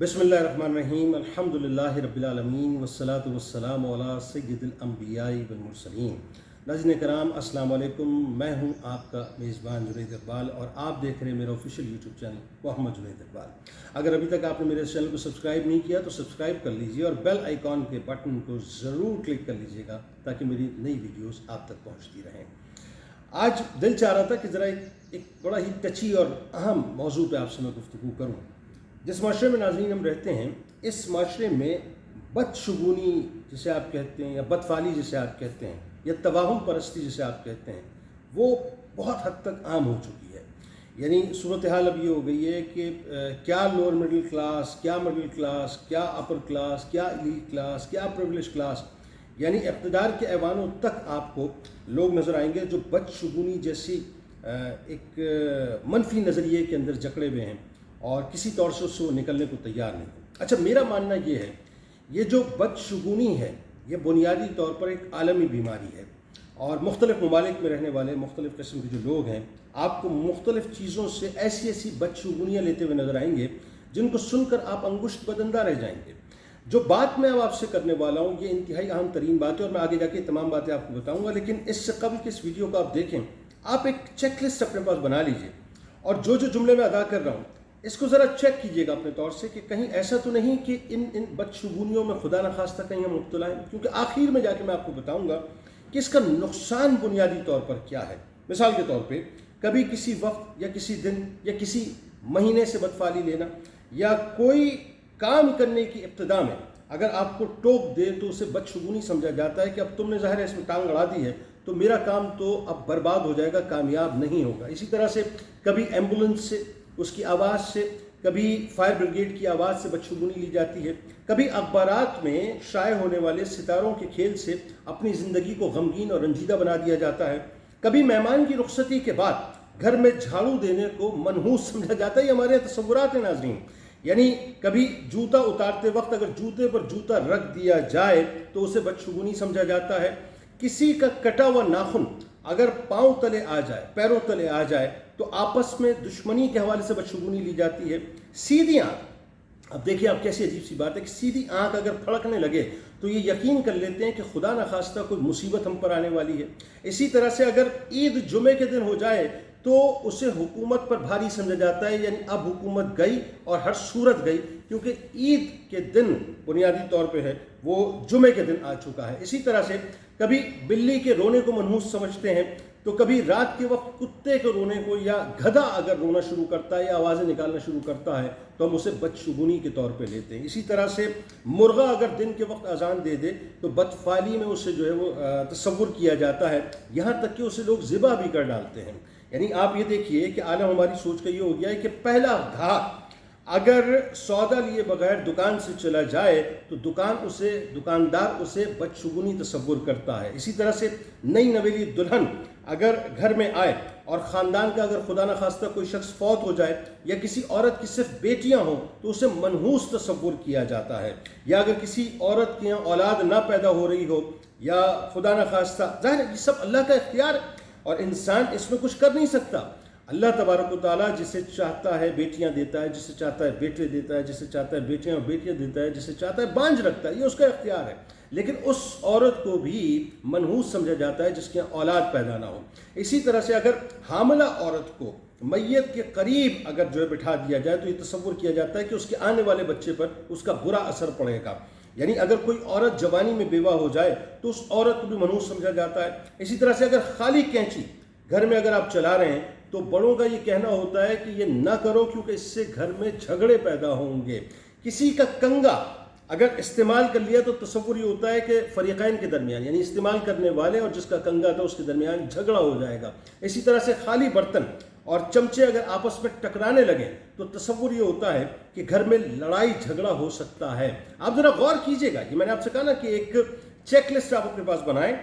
बिस्मिल्लाहिर्रहमानिर्रहीम अल्हम्दुलिल्लाहि रब्बिल आलमीन वस्सलातु वस्सलामु अला सय्यिदिल अंबियाई वल मुरसलीन। नाज़रीन कराम अस्सलाम वालेकुम। मैं हूं आपका मेज़बान जुनैद इकबाल और आप देख रहे हैं मेरा official YouTube channel Mohammad Junaid Iqbal. अगर अभी तक आपने मेरे चैनल को सब्सक्राइब नहीं किया तो सब्सक्राइब कर लीजिए और बेल आइकॉन के बटन को ज़रूर क्लिक कर लीजिएगा ताकि मेरी नई वीडियोस आप तक पहुंचती रहें। आज दिल चाह रहा था कि ज़रा एक बड़ा ही टची और अहम मौजू पे आपसे मैं गुफ्तगू करूँ। जिस माशरे में नाज़रीन हम रहते हैं, इस माशरे में बदशगुनी जिसे आप कहते हैं या बदफाली जिसे आप कहते हैं या तवाहुम परस्ती जिसे आप कहते हैं, वो बहुत हद तक आम हो चुकी है। यानी सूरत हाल अब ये हो गई है कि क्या लोअर मिडिल क्लास, क्या मिडिल क्लास, क्या अपर क्लास, क्या एलीट क्लास, क्या प्रिविलेज क्लास, यानी इक़्तिदार के ऐवानों तक आपको लोग नज़र आएंगे जो बदशगुनी जैसी एक मनफी नज़रिए के अंदर जकड़े हुए हैं और किसी तौर से उससे वो निकलने को तैयार नहीं। अच्छा, मेरा मानना ये है, ये जो बदशगुनी है ये बुनियादी तौर पर एक आलमी बीमारी है और मुख्तलिफ़ ममालिक में रहने वाले मुख्तलिफ़ किस्म के जो लोग हैं आपको मुख्तलिफ़ चीज़ों से ऐसी ऐसी बदशगुनियाँ लेते हुए नज़र आएंगे जिनको सुनकर आप अंगुश्त बदंदा रह जाएंगे। जो बात मैं अब आपसे करने वाला हूँ ये इंतहाई अहम तरीन बात है और मैं आगे जाके तमाम बातें आपको बताऊँगा, लेकिन इससे कबल कि इस वीडियो को आप देखें, आप एक चेक लिस्ट अपने पास बना लीजिए और जो जो जुमले मैं अदा कर रहा हूँ इसको ज़रा चेक कीजिएगा अपने तौर से कि कहीं ऐसा तो नहीं कि इन बदशगुनियों में खुदा न खास्ता कहीं हम मुब्तला हैं, क्योंकि आखिर में जाके मैं आपको बताऊंगा कि इसका नुकसान बुनियादी तौर पर क्या है। मिसाल के तौर पे कभी किसी वक्त या किसी दिन या किसी महीने से बदफाली लेना या कोई काम करने की इब्तिदा में अगर आपको टोक दे तो उसे बदशगुनी समझा जाता है कि अब तुमने ज़ाहिर है इसमें टांग अड़ा दी है तो मेरा काम तो अब बर्बाद हो जाएगा, कामयाब नहीं होगा। इसी तरह से कभी एम्बुलेंस से, उसकी आवाज़ से, कभी फायर ब्रिगेड की आवाज़ से बदशगुनी ली जाती है, कभी अखबारात में शाये होने वाले सितारों के खेल से अपनी ज़िंदगी को गमगीन और रंजीदा बना दिया जाता है, कभी मेहमान की रुखसती के बाद घर में झाड़ू देने को मनहूस समझा जाता है। ये हमारे तसव्वुरात हैं नाज़रीन। यानी कभी जूता उतारते वक्त अगर जूते पर जूता रख दिया जाए तो उसे बदशगुनी समझा जाता है। किसी का कटा हुआ नाखून अगर पाँव तले आ जाए, पैरों तले आ जाए तो आपस में दुश्मनी के हवाले से बदशगुनी ली जाती है। सीधी आँख, अब देखिए आप कैसी अजीब सी बात है कि सीधी आँख अगर फड़कने लगे तो ये यकीन कर लेते हैं कि खुदा न खास्ता कोई मुसीबत हम पर आने वाली है। इसी तरह से अगर ईद जुमे के दिन हो जाए तो उसे हुकूमत पर भारी समझा जाता है, यानी अब हुकूमत गई और हर सूरत गई, क्योंकि ईद के दिन बुनियादी तौर पे है वो जुमे के दिन आ चुका है। इसी तरह से कभी बिल्ली के रोने को मनहूस समझते हैं तो कभी रात के वक्त कुत्ते के रोने को, या गधा अगर रोना शुरू करता है या आवाज़ें निकालना शुरू करता है तो हम उसे बदशगुनी के तौर पे लेते हैं। इसी तरह से मुर्गा अगर दिन के वक्त अजान दे दे तो बदफाली में उसे जो है वो तसव्वुर किया जाता है, यहाँ तक कि उसे लोग ज़िबा भी कर डालते हैं। यानी आप ये देखिए कि आलम हमारी सोच का ये हो गया है कि पहला ग्राहक अगर सौदा लिए बगैर दुकान से चला जाए तो दुकानदार उसे बदशगुनी तसव्वुर करता है। इसी तरह से नई नवेली दुल्हन अगर घर में आए और ख़ानदान का अगर खुदा न खास्ता कोई शख्स फौत हो जाए या किसी औरत की सिर्फ बेटियां हों तो उसे मनहूस तसव्वुर किया जाता है। या अगर किसी औरत के यहाँ औलाद ना पैदा हो रही हो या खुदा न खास्ता, ज़ाहिर है ये सब अल्लाह का इख्तियार है और इंसान इसमें कुछ कर नहीं सकता। अल्लाह तबारक व तआला जिसे चाहता है बेटियां देता है, जिसे चाहता है बेटे देता है, जिसे चाहता है बेटियां और बेटियां देता है, जिसे चाहता है बांझ रखता है, ये उसका इख्तियार है। लेकिन उस औरत को भी मनहूस समझा जाता है जिसके यहाँ औलाद पैदा ना हो। इसी तरह से अगर हामिला औरत को मैयत के करीब अगर जो है बिठा दिया जाए तो ये तसव्वुर किया जाता है कि उसके आने वाले बच्चे पर उसका बुरा असर पड़ेगा। यानी अगर कोई औरत जवानी में बेवा हो जाए तो उस औरत को भी मनहूस समझा जाता है। इसी तरह से अगर खाली कैंची घर में अगर आप चला रहे हैं तो बड़ों का ये कहना होता है कि ये ना करो क्योंकि इससे घर में झगड़े पैदा होंगे। किसी का कंगा अगर इस्तेमाल कर लिया तो तसव्वुर ये होता है कि फरीक़ैन के दरमियान, यानी इस्तेमाल करने वाले और जिसका कंगा था उसके दरमियान झगड़ा हो जाएगा। इसी तरह से खाली बर्तन और चमचे अगर आपस में टकराने लगे तो तसव्वुर ये होता है कि घर में लड़ाई झगड़ा हो सकता है। आप ज़रा गौर कीजिएगा, ये मैंने आपसे कहा ना कि एक चेक लिस्ट आप अपने पास बनाएं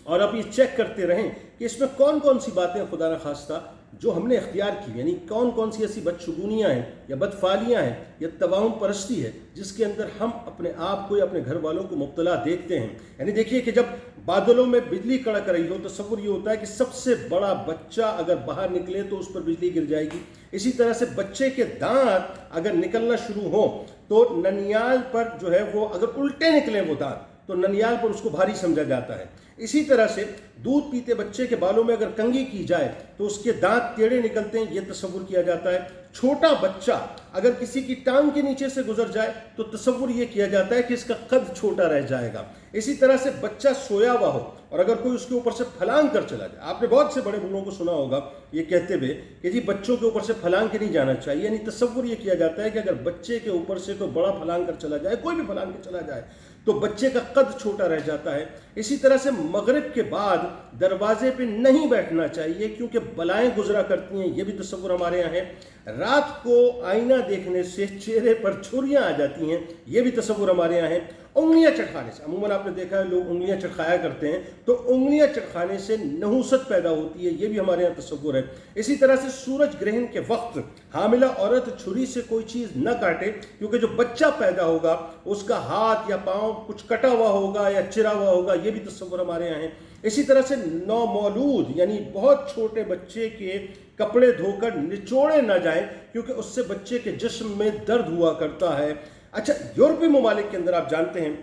और आप ये चेक करते रहें कि इसमें कौन कौन सी बातें खुदा न खास्ता जो हमने इख्तियार की, यानी कौन कौन सी ऐसी बदशगुनियाँ हैं या बदफालियाँ हैं या तवाहुम परस्ती है जिसके अंदर हम अपने आप को या अपने घर वालों को मुब्तला देखते हैं। यानी देखिए कि जब बादलों में बिजली कड़क रही हो, तसव्वुर ये होता है कि सबसे बड़ा बच्चा अगर बाहर निकले तो उस पर बिजली गिर जाएगी। इसी तरह से बच्चे के दांत अगर निकलना शुरू हो तो ननियाल पर जो है वो अगर उल्टे निकले वो दांत तो ननियाल पर उसको भारी समझा जाता है। इसी तरह से दूध पीते बच्चे के बालों में अगर कंघी की जाए तो उसके दांत टेढ़े निकलते हैं, ये तसव्वुर किया जाता है। छोटा बच्चा अगर किसी की टांग के नीचे से गुजर जाए तो तसव्वुर ये किया जाता है कि इसका कद छोटा रह जाएगा। इसी तरह से बच्चा सोया हुआ हो और अगर कोई उसके ऊपर से फलांग कर चला जाए, आपने बहुत से बड़े बूढ़ों को सुना होगा ये कहते हुए कि जी बच्चों के ऊपर से फलांग के नहीं जाना चाहिए, यानी तसव्वुर ये किया जाता है कि अगर बच्चे के ऊपर से कोई बड़ा फलांग कर चला जाए, कोई भी फलांग कर चला जाए तो बच्चे का कद छोटा रह जाता है। इसी तरह से मगरिब के बाद दरवाजे पे नहीं बैठना चाहिए क्योंकि बलाएं गुजरा करती हैं, ये भी तसव्वुर हमारे यहाँ है। रात को आईना देखने से चेहरे पर छुरियां आ जाती हैं, ये भी तसव्वुर हमारे यहाँ है। उंगलियां चटकाने से, अमूमन आपने देखा है लोग उंगलियां चटकाया करते हैं, तो उंगलियां चटकाने से नहुसत पैदा होती है, ये भी हमारे यहाँ तसव्वुर है। इसी तरह से सूरज ग्रहण के वक्त हामिला औरत छुरी से कोई चीज़ न काटे क्योंकि जो बच्चा पैदा होगा उसका हाथ या पाँव कुछ कटा हुआ होगा या चिरा हुआ होगा, ये भी तसव्वुर हमारे यहाँ है। इसी तरह से नौमौलूद यानी बहुत छोटे बच्चे के कपड़े धोकर निचोड़े न जाएं क्योंकि उससे बच्चे के जिस्म में दर्द हुआ करता है। अच्छा, यूरोपीय ममालिक के अंदर आप जानते हैं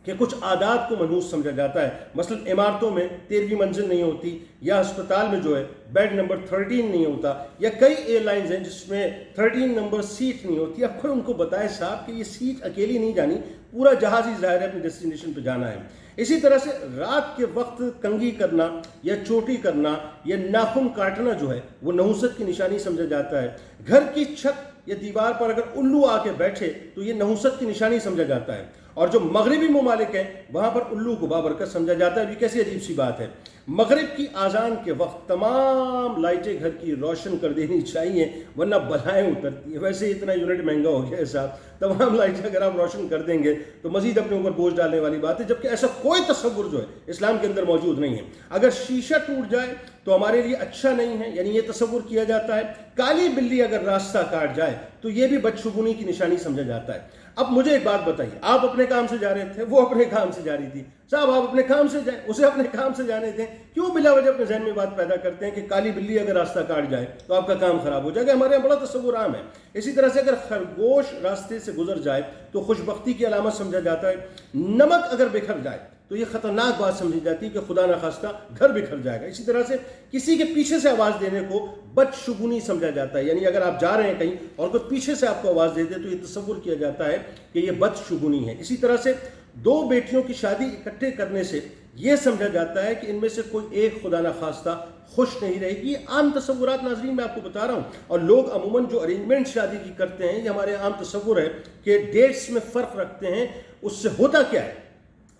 कि कुछ आदात को मनहूस समझा जाता है। मसलन इमारतों में 13वीं मंजिल नहीं होती, या अस्पताल में जो है बेड नंबर 13 नहीं होता, या कई एयरलाइंस हैं जिसमें 13 नंबर सीट नहीं होती। अब कोई उनको बताए साहब कि ये सीट अकेली नहीं जानी, पूरा जहाज ही ज़ाहिर है अपने डेस्टिनेशन पर जाना है। इसी तरह से रात के वक्त कंघी करना या चोटी करना या नाखून काटना जो है वो नहुसत की निशानी समझा जाता है। घर की छत या दीवार पर अगर उल्लू आके बैठे तो ये नहुसत की निशानी समझा जाता है। और जो मगरिबी ममालिक हैं वहाँ पर उल्लू को बाबरकत समझा जाता है। ये कैसी अजीब सी बात है। मगरिब की आज़ान के वक्त तमाम लाइटें घर की रोशन कर देनी चाहिए वरना बलाएँ उतरती है। वैसे इतना यूनिट महंगा हो गया है साहब, तमाम लाइटें अगर आप रोशन कर देंगे तो मजीद अपने ऊपर बोझ डालने वाली बात है, जबकि ऐसा कोई तसव्वुर जो है इस्लाम के अंदर मौजूद नहीं है। अगर शीशा टूट जाए तो हमारे लिए अच्छा नहीं है, यानी ये तसव्वुर किया जाता है। काली बिल्ली अगर रास्ता काट जाए तो ये भी बदशुगुनी की निशानी समझा जाता है। अब मुझे एक बात बताइए, आप अपने काम से जा रहे थे, वो अपने काम से जा रही थी, साहब आप अपने काम से जाए, उसे अपने काम से जाने दें, क्यों बिला वजह अपने जहन में बात पैदा करते हैं कि काली बिल्ली अगर रास्ता काट जाए तो आपका काम खराब हो जाएगा। हमारे यहाँ बड़ा तसव्वुर आम है। इसी तरह से अगर खरगोश रास्ते से गुजर जाए तो खुशबख्ती की अलामत समझा जाता है। नमक अगर बिखर जाए तो ये खतरनाक बात समझी जाती है कि खुदा न खास्ता घर बिखर जाएगा। इसी तरह से किसी के पीछे से आवाज़ देने को बदशुगुनी समझा जाता है, यानी अगर आप जा रहे हैं कहीं और कोई पीछे से आपको आवाज़ दे दे तो ये तसव्वुर किया जाता है कि ये बदशुगुनी है। इसी तरह से दो बेटियों की शादी इकट्ठे करने से ये समझा जाता है कि इनमें से कोई एक खुदा न खास्ता खुश नहीं रहेगी। ये आम तसव्वुरात नाज़रीन मैं आपको बता रहा हूँ, और लोग अमूमन जो अरेंजमेंट शादी की करते हैं, ये हमारे आम तसव्वुर है कि डेट्स में फ़र्क रखते हैं। उससे होता क्या है,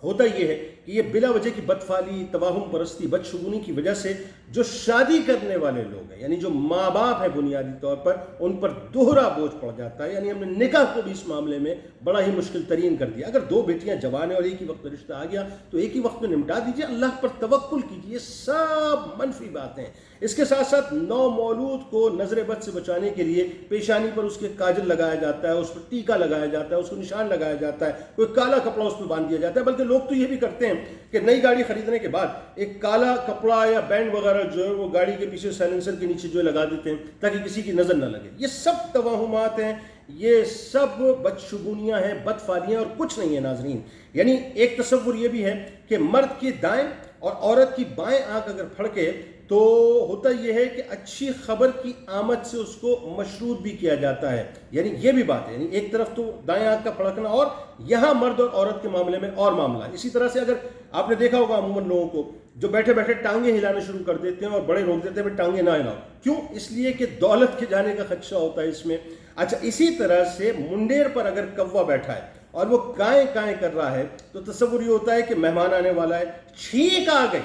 होता ये है कि ये बिला वजह की बदफाली, तवाहुम परस्ती, बदशुगुनी की वजह से जो शादी करने वाले लोग हैं, यानी जो माँ बाप हैं बुनियादी तौर पर, उन पर दोहरा बोझ पड़ जाता है। यानी हमने निकाह को भी इस मामले में बड़ा ही मुश्किल तरीन कर दिया। अगर दो बेटियां जवान हैं और एक ही वक्त रिश्ता आ गया तो एक ही वक्त में निपटा दीजिए, अल्लाह पर तवक्कुल कीजिए। सब मनफी बातें। इसके साथ साथ नौ मौलूद को नजर बद से बचाने के लिए पेशानी पर उसके काजल लगाया जाता है, उस पर टीका लगाया जाता है, उसको निशान लगाया जाता है, कोई काला कपड़ा उस पर बांध दिया जाता है। बल्कि लोग तो ये भी करते हैं कि नई गाड़ी खरीदने के बाद एक काला कपड़ा या बैंड वगैरह जो है वो गाड़ी के पीछे साइलेंसर के नीचे जो लगा देते हैं ताकि किसी की नज़र ना लगे। ये सब तवाहुमात हैं, ये सब बदशुगुनियाँ हैं, बदफालियाँ, और कुछ नहीं है नाजरीन। यानी एक तसव्वुर ये भी है कि मर्द की दाएं और औरत की बाएं आंख अगर फड़के तो होता यह है कि अच्छी खबर की आमद से उसको मशरूत भी किया जाता है। यानी ये भी बात है, यानी एक तरफ तो दाएं आंख का फड़कना और यहाँ मर्द और औरत के मामले में और मामला। इसी तरह से अगर आपने देखा होगा अमूमन लोगों को जो बैठे बैठे टांगे हिलाना शुरू कर देते हैं और बड़े रोक देते हैं भाई टांगे ना हिलाओ, क्यों? इसलिए कि दौलत के जाने का खदशा होता है इसमें। अच्छा, इसी तरह से मुंडेर पर अगर कौवा बैठा है और वो काएं काएं कर रहा है तो तसव्वुर ये होता है कि मेहमान आने वाला है। छींक आ गई,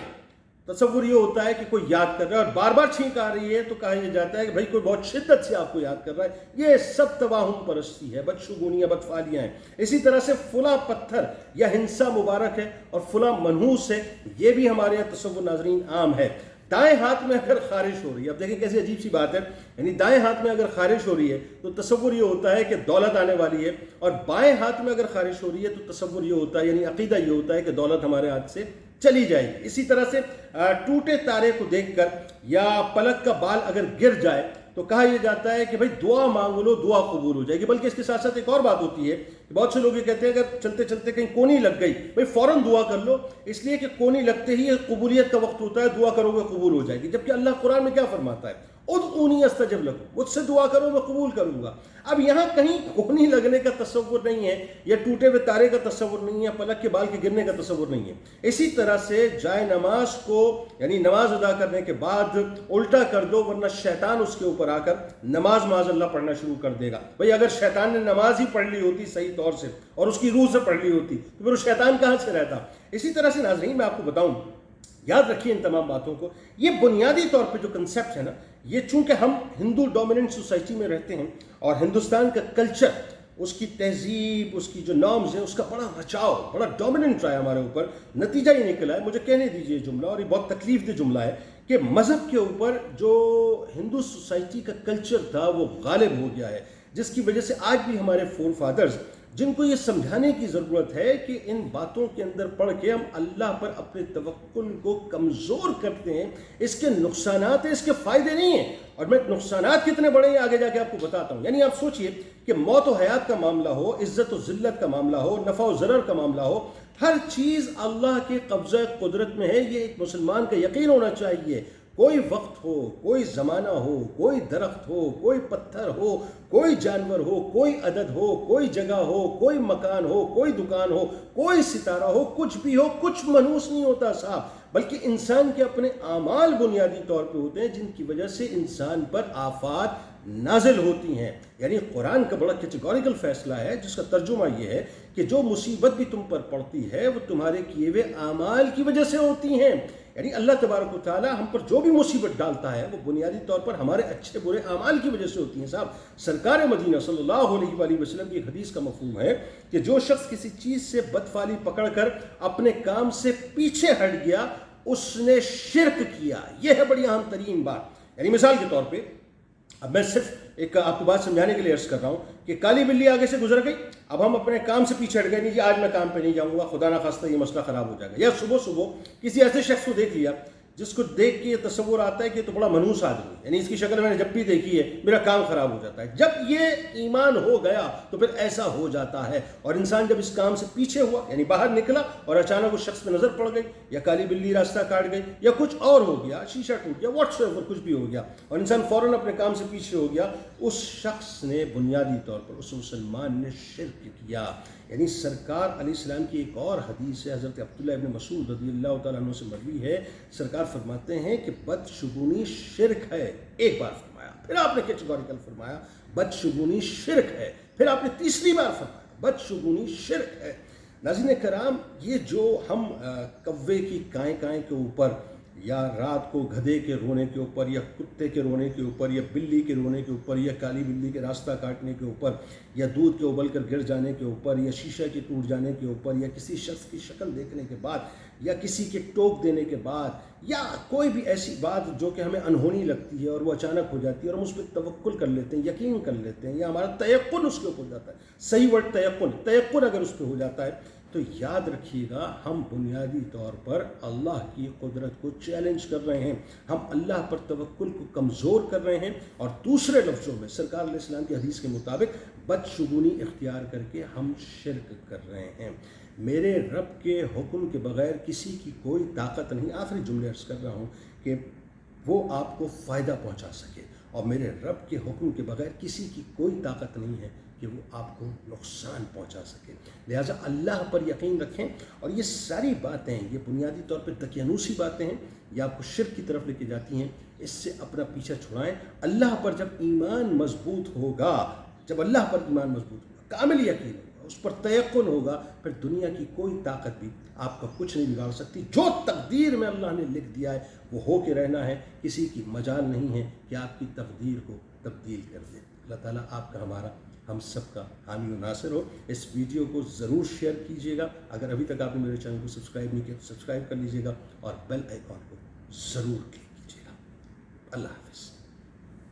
तसव्वुर ये होता है कि कोई याद कर रहा है, और बार बार छींक आ रही है तो कहा यह जाता है कि भाई कोई बहुत शिद्दत से आपको याद कर रहा है। ये सब तवाहुम परस्ती है, बदशुगुनियाँ, बदफालियाँ हैं। इसी तरह से फुला पत्थर या हिंसा मुबारक है और फुला मनहूस है, ये भी हमारे यहाँ तसव्वुर नाजरीन आम है। दाएं हाथ में अगर खारिश हो रही है, अब देखें कैसी अजीब सी बात है, यानी दाएं हाथ में अगर खारिश हो रही है तो तसव्वुर ये होता है कि दौलत आने वाली है, और बाएं हाथ में अगर खारिश हो रही है तो तसव्वुर ये होता है, यानी अकीदा ये होता है कि दौलत हमारे हाथ से चली जाएगी। इसी तरह से टूटे तारे को देखकर या पलक का बाल अगर गिर जाए तो कहा यह जाता है कि भाई दुआ मांग लो, दुआ कबूल हो जाएगी। बल्कि इसके साथ साथ एक और बात होती है कि बहुत से लोग ये कहते हैं अगर चलते चलते कहीं कोनी लग गई, भाई फौरन दुआ कर लो, इसलिए कि कोनी लगते ही कबूलियत का वक्त होता है, दुआ करोगे कबूल हो जाएगी। जबकि अल्लाह कुरान में क्या फरमाता है, उदऊनी अस्तजिब लकुम, मुझसे दुआ करो मैं कबूल करूंगा। अब यहाँ कहीं कोहनी लगने का तस्वुर नहीं है, या टूटे हुए तारे का तस्वुर नहीं है, पलक के बाल के गिरने का तस्वुर नहीं है। इसी तरह से जाए नमाज को यानी नमाज अदा करने के बाद उल्टा कर दो, वरना शैतान उसके ऊपर आकर नमाज माज़अल्लाह पढ़ना शुरू कर देगा। भाई अगर शैतान ने नमाज ही पढ़ ली होती सही तौर से और उसकी रूह से पढ़ ली होती तो फिर वो शैतान कहाँ से रहता। इसी तरह से नाज़रीन मैं आपको बताऊं, याद रखिए इन तमाम बातों को। ये बुनियादी तौर पे जो कंसेप्ट है ना, ये चूंकि हम हिंदू डोमिनेंट सोसाइटी में रहते हैं और हिंदुस्तान का कल्चर, उसकी तहजीब, उसकी जो नॉर्म्स है, उसका बड़ा बचाव, बड़ा डोमिनेंट रहा है हमारे ऊपर। नतीजा ये निकला है, मुझे कहने दीजिए जुमला, और ये बहुत तकलीफ दे जुमला है, कि मज़हब के ऊपर जो हिंदू सोसाइटी का कल्चर था वो गालिब हो गया है, जिसकी वजह से आज भी हमारे फोर फादर्स, जिनको ये समझाने की ज़रूरत है कि इन बातों के अंदर पढ़ के हम अल्लाह पर अपने तवक्कुल को कमज़ोर करते हैं। इसके नुकसानात हैं, इसके फ़ायदे नहीं हैं। और मैं नुकसानात कितने बड़े हैं आगे जाके आपको बताता हूँ। यानी आप सोचिए कि मौत और हयात का मामला हो, इज़्ज़त और ज़िल्लत का मामला हो, नफ़ा और ज़रर का मामला हो, हर चीज़ अल्लाह के कब्ज़ा कुदरत में है। ये एक मुसलमान का यकीन होना चाहिए। कोई वक्त हो, कोई ज़माना हो, कोई दरख्त हो, कोई पत्थर हो, कोई जानवर हो, कोई अदद हो, कोई जगह हो, कोई मकान हो, कोई दुकान हो, कोई सितारा हो, कुछ भी हो, कुछ मनहूस नहीं होता साहब, बल्कि इंसान के अपने आमाल बुनियादी तौर पे होते हैं, जिनकी वजह से इंसान पर आफात नाजिल होती हैं। यानी कुरान का बड़ा कैटेगोरिकल फैसला है, जिसका तर्जुमा ये है कि जो मुसीबत भी तुम पर पड़ती है वो तुम्हारे किए हुए आमाल की वजह से होती हैं। यानी अल्लाह तबारक व तआला हम पर जो भी मुसीबत डालता है वो बुनियादी तौर पर हमारे अच्छे बुरे आमाल की वजह से होती हैं साहब। सरकार मदीना सल्लल्लाहु अलैहि वसल्लम की एक हदीस का मफ़हूम है कि जो शख्स किसी चीज़ से बदफाली पकड़कर अपने काम से पीछे हट गया, उसने शिरक किया। यह है बड़ी अहम तरीन बात। यानी मिसाल के तौर पर अब मैं सिर्फ एक आपको बात समझाने के लिए अर्ज कर रहा हूँ कि काली बिल्ली आगे से गुजर गई, अब हम अपने काम से पीछे हट गए, नहीं जी आज मैं काम पे नहीं जाऊँगा, खुदा ना खास्ता ये मसला ख़राब हो जाएगा। या सुबह सुबह किसी ऐसे शख्स को देख लिया जिसको देख के ये तस्वुर आता है कि तो बड़ा मनहूस आदमी, यानी इसकी शक्ल मैंने जब भी देखी है मेरा काम ख़राब हो जाता है। जब ये ईमान हो गया तो फिर ऐसा हो जाता है। और इंसान जब इस काम से पीछे हुआ, यानी बाहर निकला और अचानक उस शख्स पे नज़र पड़ गई, या काली बिल्ली रास्ता काट गई, या कुछ और हो गया, शीशा टूट गया, व्हाट्सएवर कुछ भी हो गया, और इंसान फ़ौरन अपने काम से पीछे हो गया, उस शख्स ने बुनियादी तौर पर, उस मुसलमान ने शिर्क किया। यानी सरकार अलैहिस्सलाम की एक और हदीस है, हज़रत अब्दुल्ला इब्न मसूद रज़ियल्लाहु तआला अन्हु से मरवी है, सरकार फरमाते हैं कि बदशुगूनी शिर्क है। एक बार फरमाया, फिर आपने कैटेगोरिकल फरमाया बदशुगूनी शिर्क है, फिर आपने तीसरी बार फरमाया बदशुगूनी शिर्क है। नाज़रीन कराम, ये जो हम कव्वे की काएँ काएँ के ऊपर, या रात को गधे के रोने के ऊपर, या कुत्ते के रोने के ऊपर, या बिल्ली के रोने के ऊपर, या काली बिल्ली के रास्ता काटने के ऊपर, या दूध के उबल कर गिर जाने के ऊपर, या शीशे के टूट जाने के ऊपर, या किसी शख्स की शक्ल देखने के बाद, या किसी के टोक देने के बाद, या कोई भी ऐसी बात जो कि हमें अनहोनी लगती है और वो अचानक हो जाती है और हम उस पर तवक्कुल कर लेते हैं, यकीन कर लेते हैं, या हमारा तयक्कुन उसके ऊपर हो जाता है। सही वर्ड तयक्कुन अगर उस पर हो जाता है तो याद रखिएगा हम बुनियादी तौर पर अल्लाह की कुदरत को चैलेंज कर रहे हैं, हम अल्लाह पर तवक्कुल को कमज़ोर कर रहे हैं, और दूसरे लफ्ज़ों में सरकार अलैहिस्सलाम की हदीस के मुताबिक बदशुगूनी इख्तियार करके हम शिरक कर रहे हैं। मेरे रब के हुक्म के बग़ैर किसी की कोई ताकत नहीं, आखिरी जुमले अर्ज़ कर रहा हूँ, कि वो आपको फ़ायदा पहुँचा सके, और मेरे रब के हुक्म के बग़ैर किसी की कोई ताकत नहीं है कि वो आपको नुकसान पहुंचा सके। लिहाजा अल्लाह पर यकीन रखें। और ये सारी बातें, ये बुनियादी तौर पर दकियानूसी बातें हैं, ये आपको शिर्क की तरफ लेके जाती हैं। इससे अपना पीछा छुड़ाएं। अल्लाह पर जब ईमान मजबूत होगा, जब अल्लाह पर ईमान मजबूत होगा, कामिल यकीन होगा, उस पर तयक्कुन होगा, फिर दुनिया की कोई ताकत भी आपका कुछ नहीं बिगाड़ सकती। जो तकदीर में अल्लाह ने लिख दिया है वो हो के रहना है, किसी की मजाल नहीं है कि आपकी तकदीर को तब्दील कर दे। अल्लाह ताला आपका, हमारा, हम सब का हामी और नासिर हो। इस वीडियो को ज़रूर शेयर कीजिएगा। अगर अभी तक आपने मेरे चैनल को सब्सक्राइब नहीं किया तो सब्सक्राइब कर लीजिएगा और बेल आइकॉन को ज़रूर क्लिक कीजिएगा। अल्लाह हाफ़िज़।